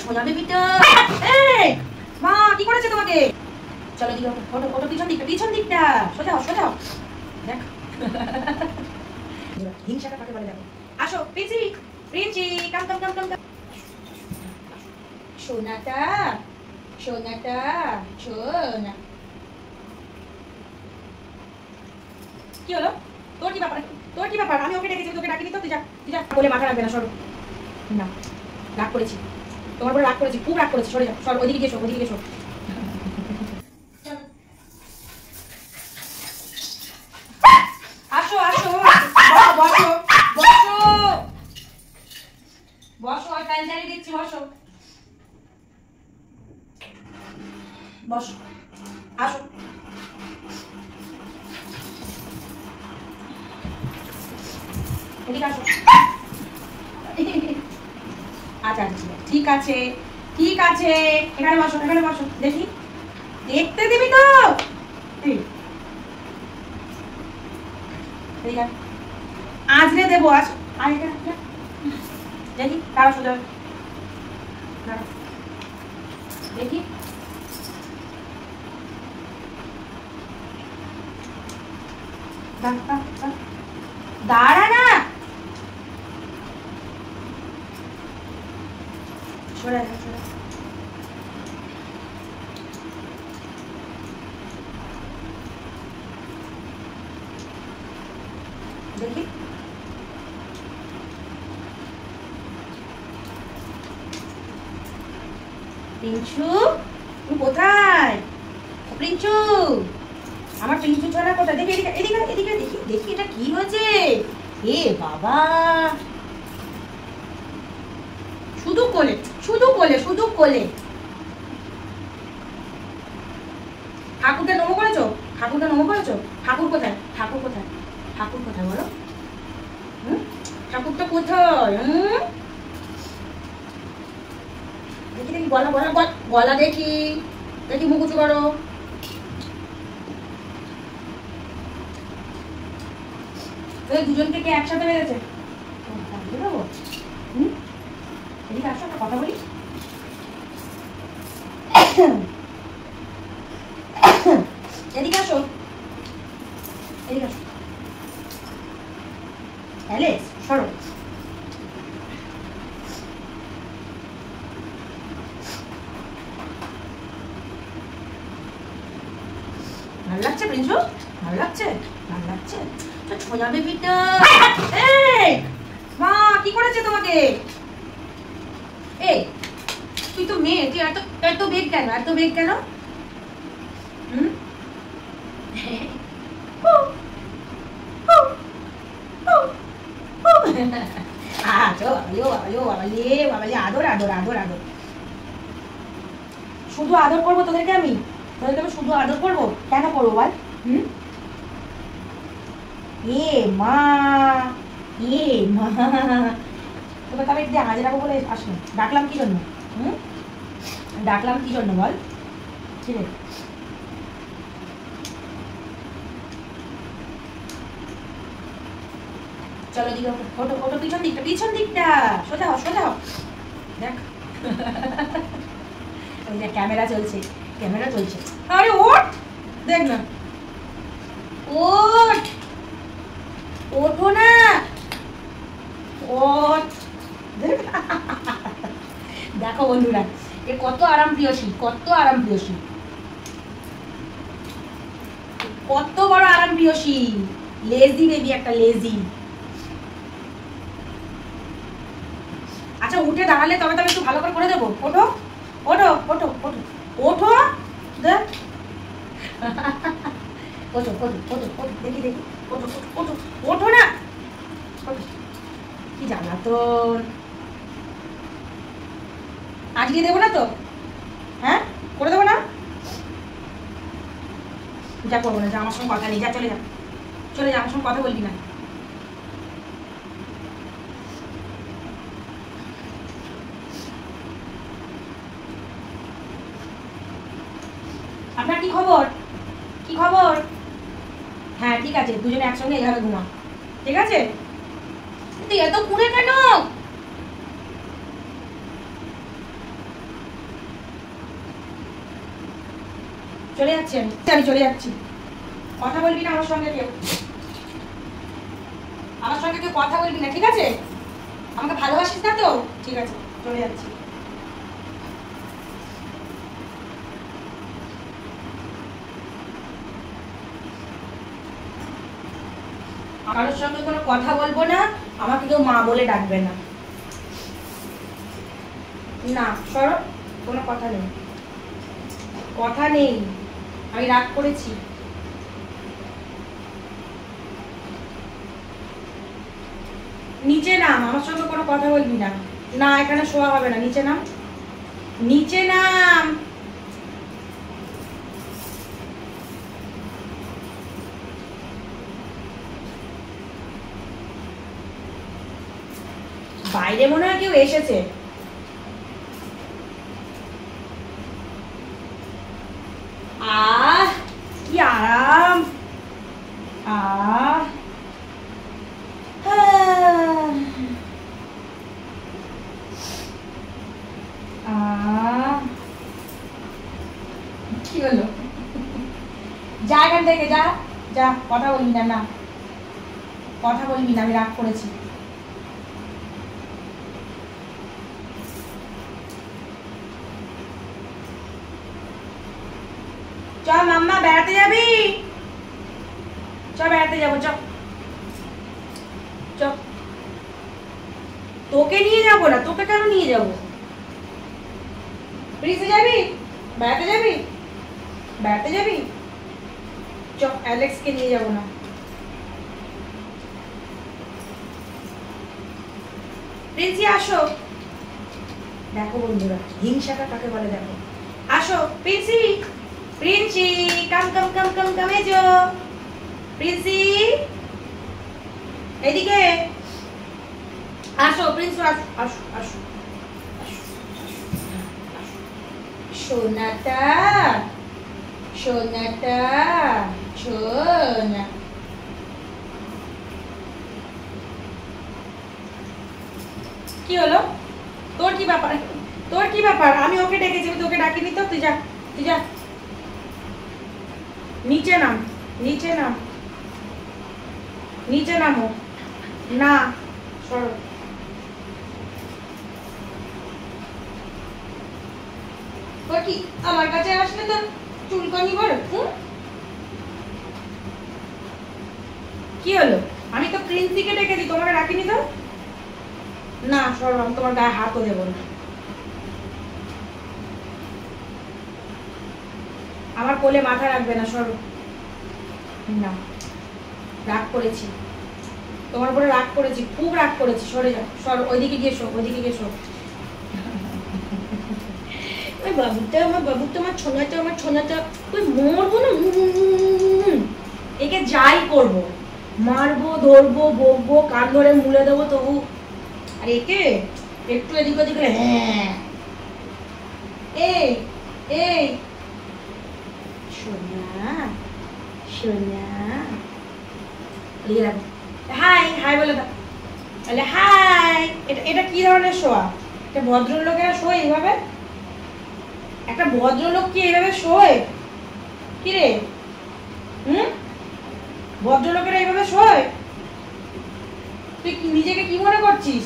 ছোঁয়া বেবিটা এই মা কি করেছে তোমাকে? চলো দিকে ওটো ওটো পিছন দিকটা সোজা হও দেখ হিংসাটা কাকে বলে দেখো। আসো প্রিন্সি কাম সোনাটা সোনা কি হলো? তোর কি ব্যাপার? আমি ওকে ডেকেছি, তোকে ডাকিনি তো? তুই যা বলে মাথা রাখবে না, সরো না। রাগ করেছি তোমার উপরে, রাগ করেছি, খুব রাগ করেছি। সরে যা, সর, ওইদিকে গেছো। আসো বসো আর ফ্যান চালিয়ে দিচ্ছি। বসো আসো এদিকে আসো। আচ্ছা ঠিক আছে এখানে বসো দেখি, দেখতে দিবি তো? আজরে দেবো। আসো দেখি, তারা সোজা দেখি। দাঁড়া না, সরে দেখি। প্রিন্সু তুই কোথায়? প্রিন্সু, আমার প্রিন্সু ছাড়া কোথায়? দেখি এদিকে দেখি এটা কি হয়েছে? এ বাবা, শুধু কোলে ঠাকুরকে নমো করেছো? ঠাকুর কোথায় বলো? ঠাকুরটা কোথায়? দেখি গলা দেখি মুখ উঁচু করো। দুজনকে কে একসাথে বেড়েছে? এদিকে আসো, একটা কথা বলি। এদিকে আসো অ্যালেক্স, সরো। ভালো লাগছে প্রিন্সু? ভালো লাগছে তো ছোঁয়া বেবিটা। এই মা কি করেছে তোমাকে? এই তুই তো মেয়ে, তুই এত বেগ কেন? আদর। শুধু আদর করবো তোদেরকে আমি শুধু আদর করবো? কেন করবো বল? এ মা তোকে তবে একদিন আজ রাখবো বলে আসলো। ডাকলাম কি জন্য বল? ঠিক আছে, চলো দিকে ওটো পিছন দিকটা সোজা হও দেখ। ওই যে ক্যামেরা চলছে। আরে ওঠ, দেখ না, ওঠো না, দেখো বন্ধুরা, এ কত আরাম প্রিয়সী, কত বড় আরাম প্রিয়সী। লেজি বেবি, একটা লেজি। আচ্ছা উঠে দাঁড়ালে তবে একটু ভালো করে দেবো। ওঠো দেখ। দেখি ওঠো না। কি জানা তোর, আজকে দেবো না তো? হ্যাঁ করে দেবো না? যা করবো না, যা, আমার সঙ্গে কথা নেই, যা চলে যা, আমার সঙ্গে কথা বলবি না। আপনার কি খবর? হ্যাঁ ঠিক আছে, দুজনে একসঙ্গে এইভাবে ঘুমা, ঠিক আছে? তুই এত পুড়ে কেন? চলে যাচ্ছি আমি চলে যাচ্ছি। কথা বলবি না আমার সঙ্গে কেউ, আমার সঙ্গে কেউ কথা বলবি না, ঠিক আছে? আমাকে ভালোবাসিস না তো? ঠিক আছে, চলে যাচ্ছি। কারোর সঙ্গে কোনো কথা বলবো না, আমাকে কেউ মা বলে ডাকবে না। না সরো, কোনো কথা নেই, কথা নেই, আমি রাগ করেছি। নিচে নাম, আমার সঙ্গে কোনো কথা বলবি না। না এখানে শোয়া হবে না, নিচে নাম, নিচে নাম। বাইরে মনে হয় কেউ এসেছে। আহ কি আরাম, আহ কি হলো? যা এখান থেকে, যা যা, কথা বলবি না। না কথা বলবি না, আমি রাগ করেছি। চ মাম্মা, বেড়াতে যাবি? চ বেড়াতে যাবো, চ চ। তোকে নিয়ে যাবো না, তোকে কেন নিয়ে যাবো? প্রিন্সে যাবি? বেড়াতে যাবি? বেড়াতে যাবি? চ, অ্যালেক্সকে নিয়ে যাবো না। প্রিন্সি আসো। দেখো বন্ধুরা, হিংসাটা কাকে বলে দেখো। আসো প্রিন্সি, প্রিন্সি কাম কাম কাম কাম কাম, এজো প্রিন্সি, এদিকে আসো। প্রিন্স আসো আসো আসো, সোনাটা সোনাটা সোনা। কি হলো? তোর কি ব্যাপার? তোর কি ব্যাপার? আমি ওকে ডেকেছি, তোকে ডাকিনি তো। তুই যা, তুই যা, নিচে নাম, নিচে নাম, নিচে নামো। না সরো। তোর কি আমার কাছে আসলে তোর চুলকানি বড়? কি হলো? আমি তো প্রিন্সিকে ডেকেছি, তোমাকে ডাকিনি তো। না সরো, আমি তোমার গায়ে হাতও দেবো না। আমার কোলে মাথা রাখবে না, সরো। না রাগ করেছি, তোমার উপরে রাগ করেছি, খুব রাগ করেছি। সরে যাও, সর, ওইদিকে গিয়ে শো, ওইদিকে গিয়ে শো। ওই বাবুটা, আমার বাবুটা, আমার ছোনাটা, আমার ছোনাটা, ওই মরবো না। একে যাই করবো, মারবো, ধরবো, বকবো, কান ধরে মুলে দেবো তবু। আর একে একটু এদিক ওদিক, হ্যাঁ এই এই সোনা সোনা, হাই হাই বলে দাও। তাহলে হাই। এটা কি ধরনের শোয়া? একটা ভদ্রলোকেরা শোয় এইভাবে? একটা ভদ্রলোক কি এইভাবে শোয়? কি রে, ভদ্রলোকেরা এইভাবে শোয়? তুই নিজেকে কি মনে করছিস?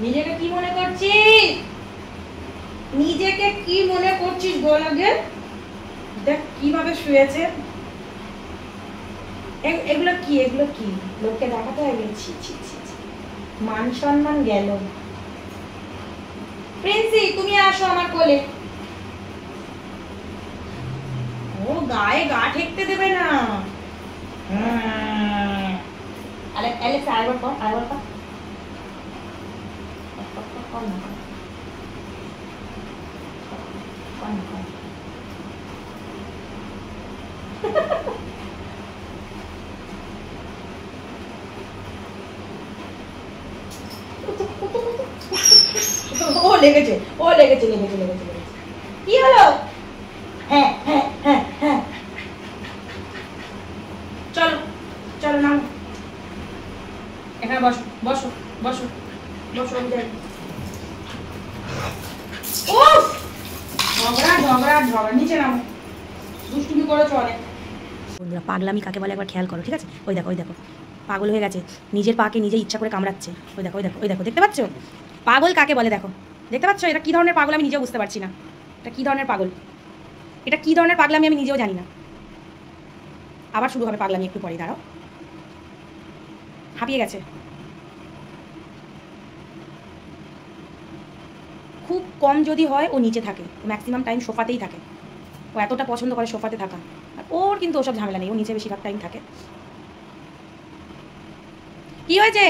নিজেকে কি মনে করছিস? নিজেকে কি মনে করছিস বল আগে। দেখ কিভাবে শুয়েছে। এগুলো কি, এগুলো কি লোককে দেখাতে হবে? ছি ছি ছি, মান সম্মান গেল। প্রিন্সি তুমি আসো আমার কোলে। ও গায়ে গা ঠেকতে দেবে না। অ্যালেক্স আরেকবার কর, আরেকবার কর। ও লেগেছে, ও লেগেছে, লেগেছে, লেগেছে, লেগেছে। কি হলো? হ্যাঁ হ্যাঁ হ্যাঁ হ্যাঁ, চলো চলো নাও, এখানে বসো বসো বসো বসো। ঝগড়া ঝগড়া ঝগড়া, নিচে নামো, দুষ্টুমি করেছো অনেক। বন্ধুরা পাগলামি কাকে বলে একবার খেয়াল করো, ঠিক আছে? ওই দেখো, ওই দেখো, পাগল হয়ে গেছে, নিজের পাকে নিজে ইচ্ছা করে কামড়াচ্ছে। ওই দেখো, ওই দেখো, ওই দেখো, দেখতে পাচ্ছ? পাগল কাকে বলে দেখো, দেখতে পাচ্ছ? এটা কী ধরনের পাগল আমি নিজেও বুঝতে পারছি না। এটা কী ধরনের পাগল, এটা কী ধরনের পাগলামি আমি নিজেও জানি না। আবার শুরু হবে পাগলামি একটু পরে, দাঁড়াও। হাঁপিয়ে গেছে। খুব কম যদি হয় ও নিচে থাকে, ম্যাক্সিমাম টাইম সোফাতেই থাকে। ও এতটা পছন্দ করে সোফাতে থাকা। আর ওর কিন্তু ওসব ঝামেলা নেই, ও নিচে বেশিরভাগ টাইম থাকে। কি হয়েছে?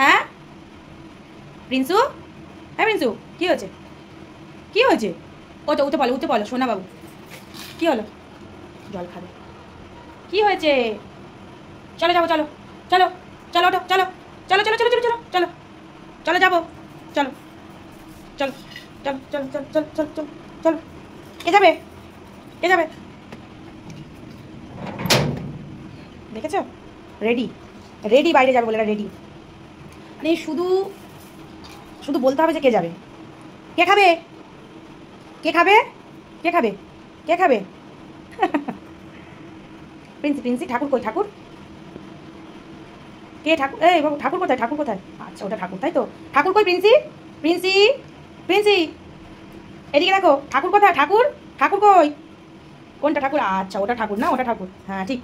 হ্যাঁ প্রিন্সু, হ্যাঁ প্রিন্সু, কি হয়েছে? কি হয়েছে? ওটা উঠে বলো, উঠে বলো সোনা বাবু, কি হলো? জল খাবে। কি হয়েছে? চলো যাবো, চলো চলো চলো, ওঠো, চলো চলো চলো চলো চলো চলো চলো চলো যাবো, চলো চলো চলো চলো চলো চলো চলো চলো চলো। কে যাবে? কে যাবে? দেখেছো? রেডি, রেডি, বাইরে যাবে বলে রেডি। মানে শুধু শুধু বলতে হবে যে কে যাবে। কে খাবে? কে খাবে? কে খাবে? কে খাবে? প্রিন্সি, প্রিন্সি, ঠাকুর কই? ঠাকুর কে? ঠাকুর, এই বাবু, ঠাকুর কোথায়? ঠাকুর কোথায়? আচ্ছা ওটা ঠাকুর, তাই তো। ঠাকুর কই? প্রিন্সি, প্রিন্সি, প্রিন্সি, এদিকে দেখো, ঠাকুর কোথায়? ঠাকুর, ঠাকুর কই? কোনটা ঠাকুর? আচ্ছা ওটা ঠাকুর না, ওটা ঠাকুর, হ্যাঁ ঠিক।